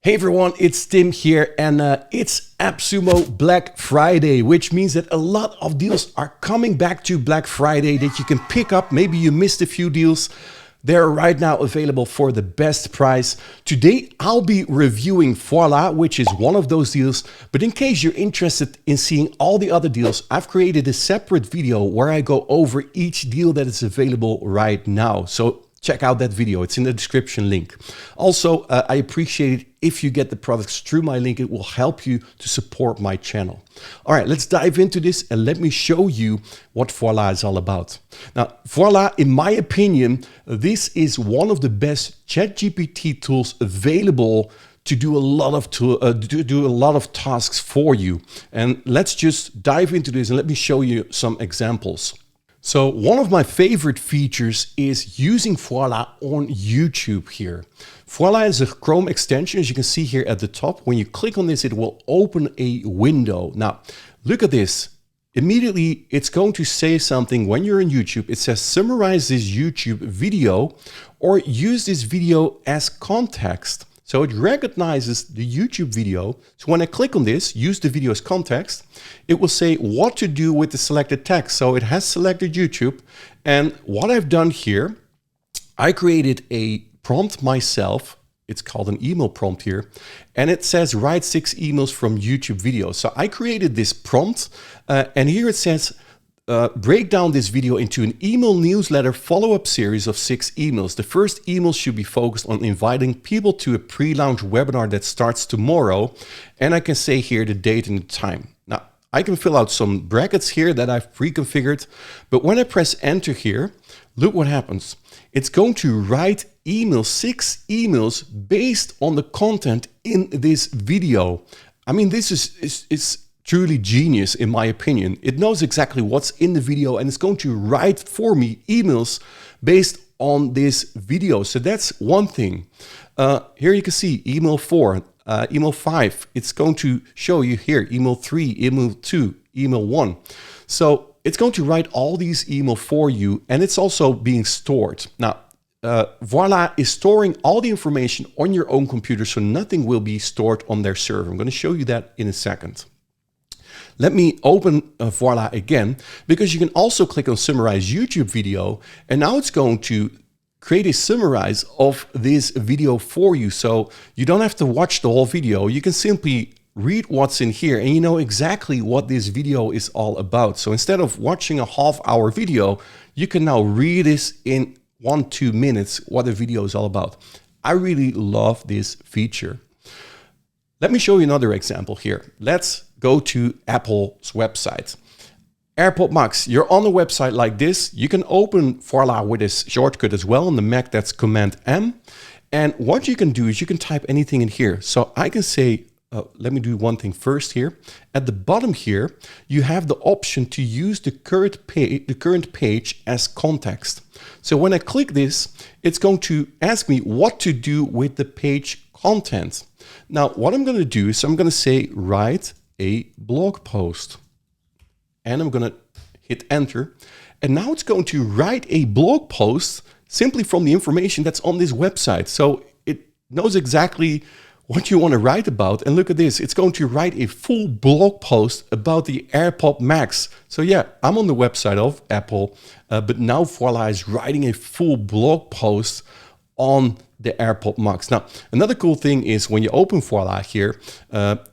Hey everyone, it's Tim here and it's AppSumo Black Friday, which means that a lot of deals are coming back to Black Friday that you can pick up. Maybe you missed a few deals. They're right now available for the best price. Today, I'll be reviewing Voila, which is one of those deals. But in case you're interested in seeing all the other deals, I've created a separate video where I go over each deal that is available right now. So check out that video, it's in the description link. Also, I appreciate it if you get the products through my link. It will help you to support my channel. All right, let's dive into this and let me show you what Voila is all about. Now, Voila, in my opinion, this is one of the best ChatGPT tools available to do a lot of tasks for you. And let's just dive into this and let me show you some examples. So one of my favorite features is using Voila on YouTube here. Voila is a Chrome extension, as you can see here at the top. When you click on this, it will open a window. Now, look at this. Immediately, it's going to say something when you're in YouTube. It says, summarize this YouTube video or use this video as context. So it recognizes the YouTube video. So when I click on this, use the video as context, it will say what to do with the selected text. So it has selected YouTube. And what I've done here, I created a prompt myself. It's called an email prompt here. And it says write 6 emails from YouTube videos. So I created this prompt and here it says, break down this video into an email newsletter follow-up series of 6 emails. The first email should be focused on inviting people to a pre-launch webinar that starts tomorrow. And I can say here the date and the time. Now, I can fill out some brackets here that I've pre-configured, but when I press enter here, look what happens. It's going to write 6 emails based on the content in this video. I mean, this is truly genius in my opinion. It knows exactly what's in the video and it's going to write for me emails based on this video. So that's one thing. Here you can see email 4, email 5. It's going to show you here email 3, email 2, email 1. So it's going to write all these emails for you and it's also being stored. Now, Voila is storing all the information on your own computer, so nothing will be stored on their server. I'm going to show you that in a second. Let me open Voila again, because you can also click on summarize YouTube video. And now it's going to create a summarize of this video for you. So you don't have to watch the whole video. You can simply read what's in here and you know exactly what this video is all about. So instead of watching a half-hour video, you can now read this in 1-2 minutes what the video is all about. I really love this feature. Let me show you another example here. Let's go to Apple's website. AirPod Max, you're on a website like this. You can open Voila with this shortcut as well. On the Mac, that's Command M. And what you can do is you can type anything in here. So I can say, let me do one thing first here. At the bottom here, you have the option to use the current page as context. So when I click this, it's going to ask me what to do with the page content. Now, what I'm going to do is I'm going to say write a blog post and I'm going to hit enter. And now it's going to write a blog post simply from the information that's on this website. So it knows exactly what you want to write about. And look at this, it's going to write a full blog post about the AirPod Max. So yeah, I'm on the website of Apple, but now Voila is writing a full blog post on the AirPod Max. Now, another cool thing is when you open Voila here,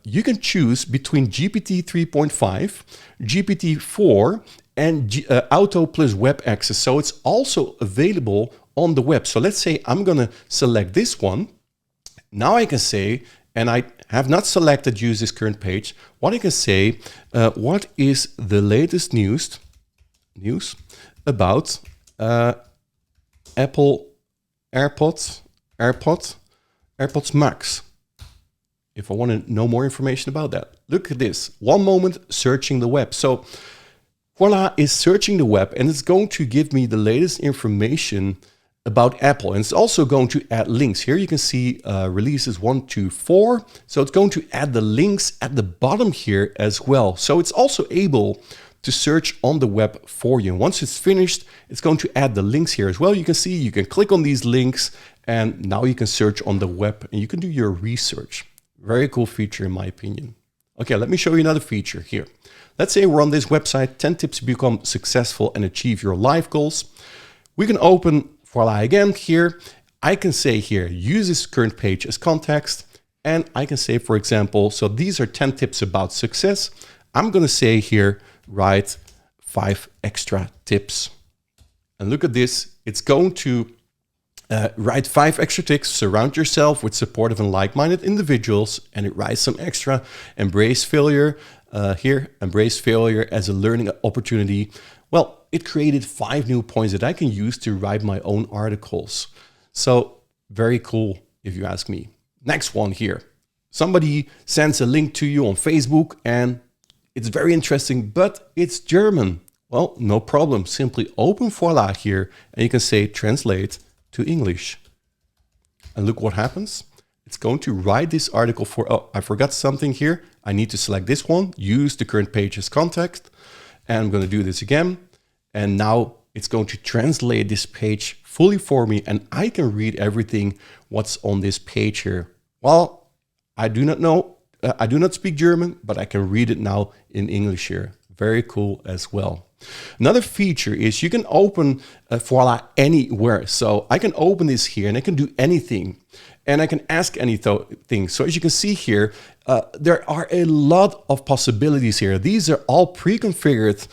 you can choose between GPT 3.5, GPT 4, and Auto plus Web Access. So it's also available on the web. So let's say I'm going to select this one. Now I can say, and I have not selected use this current page, what I can say, what is the latest news about Apple AirPods Max. If I want to know more information about that. Look at this, one moment searching the web. So Voila is searching the web and it's going to give me the latest information about Apple. And it's also going to add links. Here you can see releases 1 to 4. So it's going to add the links at the bottom here as well. So it's also able to search on the web for you. And once it's finished, it's going to add the links here as well. You can see you can click on these links And now you can search on the web and you can do your research. Very cool feature in my opinion. Okay, let me show you another feature here. Let's say we're on this website, 10 tips to become successful and achieve your life goals. We can open Voila again here. I can say here, use this current page as context. And I can say, for example, so these are 10 tips about success. I'm going to say here, write 5 extra tips. And look at this. It's going to write 5 extra tips, surround yourself with supportive and like-minded individuals, and it writes some extra, embrace failure here, embrace failure as a learning opportunity. Well, it created 5 new points that I can use to write my own articles. So very cool, if you ask me. Next one here. Somebody sends a link to you on Facebook and it's very interesting, but it's German. Well, no problem. Simply open Voila here and you can say translate to English. And look what happens. It's going to write this article for, oh, I forgot something here. I need to select this one, use the current page as context. And I'm going to do this again. And now it's going to translate this page fully for me and I can read everything what's on this page here. Well, I do not know, I do not speak German, but I can read it now in English here. Very cool as well. Another feature is you can open Voila anywhere. So I can open this here and I can do anything. And I can ask anything. So as you can see here, there are a lot of possibilities here. These are all pre-configured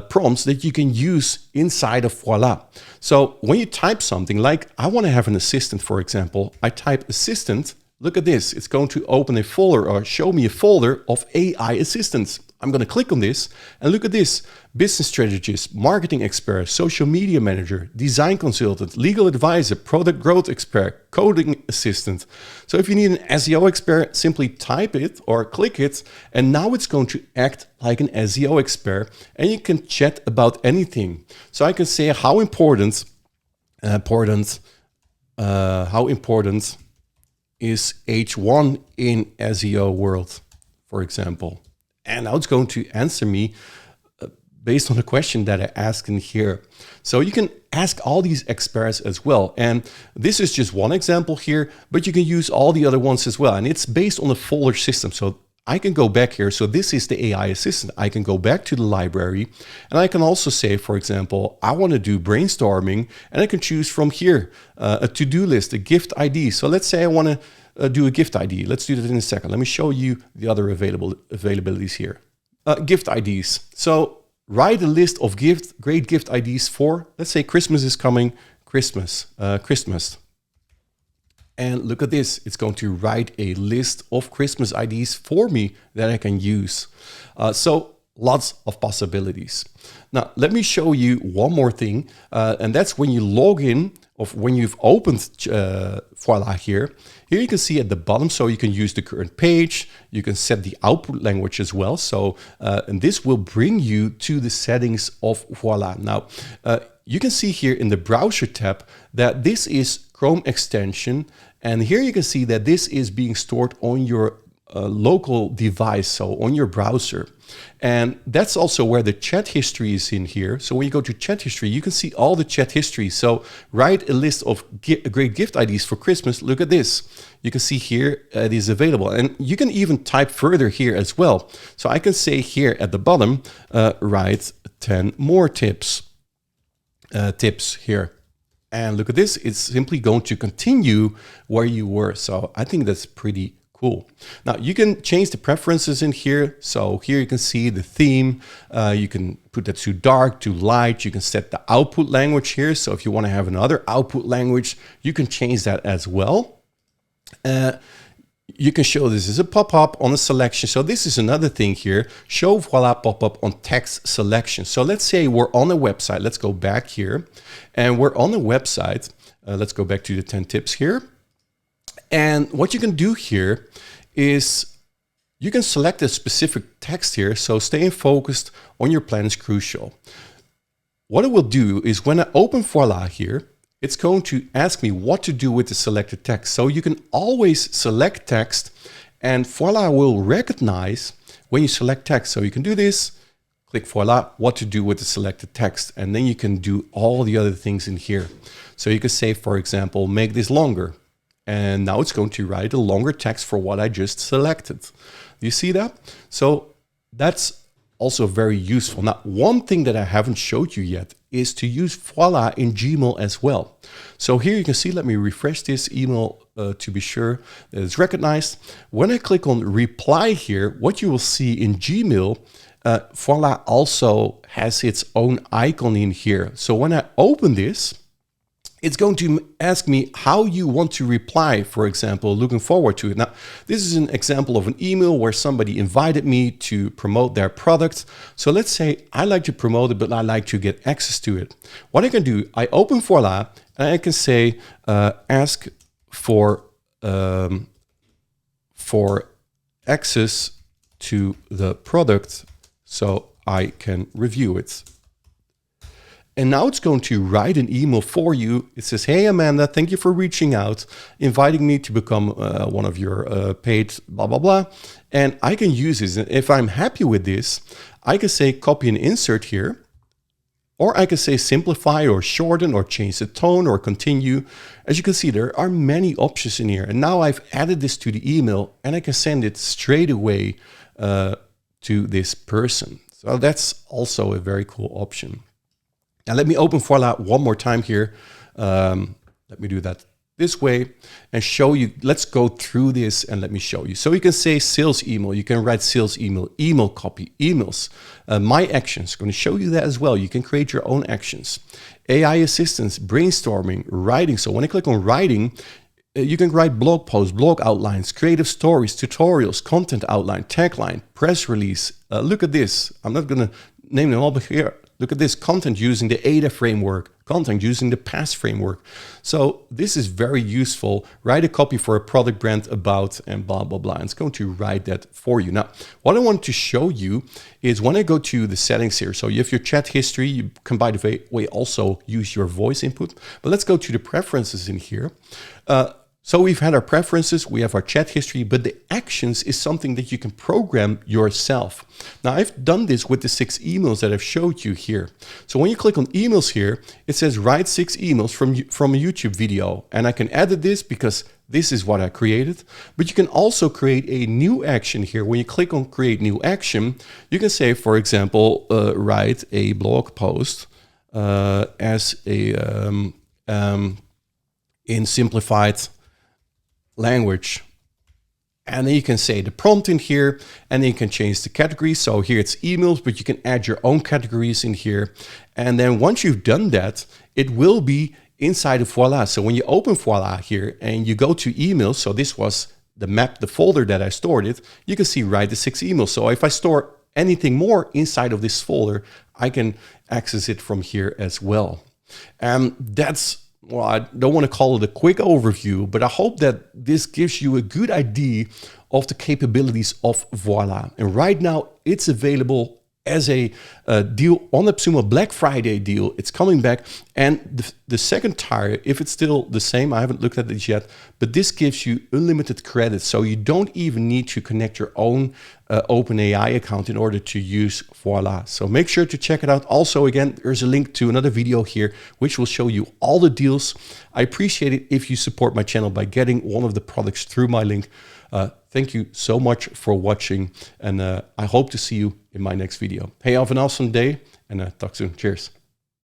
prompts that you can use inside of Voila. So when you type something like, I want to have an assistant, for example, I type assistant. Look at this. It's going to open a folder or show me a folder of AI assistants. I'm going to click on this and look at this. Business strategist, marketing expert, social media manager, design consultant, legal advisor, product growth expert, coding assistant. So if you need an SEO expert, simply type it or click it. And now it's going to act like an SEO expert and you can chat about anything. So I can say how important is H1 in SEO world, for example. And now it's going to answer me based on the question that I asked in here. So you can ask all these experts as well. And this is just one example here, but you can use all the other ones as well. And it's based on a folder system. So I can go back here. So this is the AI assistant. I can go back to the library and I can also say, for example, I want to do brainstorming and I can choose from here a to-do list, a gift ID. So let's say I want to do a gift ID. Let's do that in a second. Let me show you the other availabilities here. Gift IDs. So write a list of great gift IDs for, let's say Christmas is coming, Christmas. And look at this, it's going to write a list of Christmas IDs for me that I can use. So lots of possibilities. Now, let me show you one more thing. And that's when you log in, of when you've opened Voila here. Here you can see at the bottom, so you can use the current page. You can set the output language as well. So, and this will bring you to the settings of Voila. Now, you can see here in the browser tab that this is Chrome extension. And here you can see that this is being stored on your local device, so on your browser. And that's also where the chat history is in here. So when you go to chat history, you can see all the chat history. So write a list of great gift IDs for Christmas. Look at this. You can see here it is available. And you can even type further here as well. So I can say here at the bottom, write 10 more tips here. And look at this. It's simply going to continue where you were. So I think that's pretty cool. Now you can change the preferences in here. So here you can see the theme. You can put that to dark, to light. You can set the output language here. So if you want to have another output language, you can change that as well. You can show this as a pop-up on a selection. So this is another thing here. Show Voila pop-up on text selection. So let's say we're on a website. Let's go back here. And we're on a website. Let's go back to the 10 tips here. And what you can do here is you can select a specific text here. So staying focused on your plan is crucial. What it will do is when I open Voila here, it's going to ask me what to do with the selected text. So you can always select text and Voila will recognize when you select text. So you can do this, click Voila, what to do with the selected text. And then you can do all the other things in here. So you can say, for example, make this longer. And now it's going to write a longer text for what I just selected. Do you see that? So that's also very useful. Now, one thing that I haven't showed you yet is to use Voila in Gmail as well. So here you can see, let me refresh this email to be sure that it's recognized. When I click on reply here, what you will see in Gmail, Voila also has its own icon in here. So when I open this, it's going to ask me how you want to reply, for example, looking forward to it. Now, this is an example of an email where somebody invited me to promote their product. So let's say I like to promote it, but I like to get access to it. What I can do, I open Voila and I can say, ask for access to the product so I can review it. And now it's going to write an email for you. It says, hey, Amanda, thank you for reaching out, inviting me to become one of your paid blah, blah, blah. And I can use this. And if I'm happy with this, I can say copy and insert here. Or I can say simplify or shorten or change the tone or continue. As you can see, there are many options in here. And now I've added this to the email and I can send it straight away to this person. So that's also a very cool option. Now let me open Voila one more time here. Let me do that this way and show you. Let's go through this and let me show you. So you can say sales email. You can write sales email, email copy, emails, my actions. I'm going to show you that as well. You can create your own actions. AI assistance, brainstorming, writing. So when I click on writing, you can write blog posts, blog outlines, creative stories, tutorials, content outline, tagline, press release. Look at this. I'm not going to name them all, but here, look at this, content using the ADA framework, content using the PASS framework. So this is very useful. Write a copy for a product brand about and blah, blah, blah. And it's going to write that for you. Now, what I want to show you is when I go to the settings here. So you have your chat history. You can, by the way, also use your voice input. But let's go to the preferences in here. So we've had our preferences, we have our chat history, but the actions is something that you can program yourself. Now I've done this with the 6 emails that I've showed you here. So when you click on emails here, it says write 6 emails from a YouTube video. And I can edit this because this is what I created. But you can also create a new action here. When you click on create new action, you can say, for example, write a blog post as a in simplified language. And then you can say the prompt in here, and then you can change the category. So here it's emails, but you can add your own categories in here. And then once you've done that, it will be inside of Voila. So when you open Voila here and you go to emails, so this was the map, the folder that I stored it, you can see write the 6 emails. So if I store anything more inside of this folder, I can access it from here as well. And that's, well, I don't want to call it a quick overview, but I hope that this gives you a good idea of the capabilities of Voila. And right now it's available as a deal on the AppSumo Black Friday deal. It's coming back. And the second tier, if it's still the same, I haven't looked at it yet, but this gives you unlimited credits. So you don't even need to connect your own OpenAI account in order to use Voila. So make sure to check it out. Also, again, there's a link to another video here, which will show you all the deals. I appreciate it if you support my channel by getting one of the products through my link. Thank you so much for watching, and I hope to see you in my next video. Hey, have an awesome day, and talk soon. Cheers.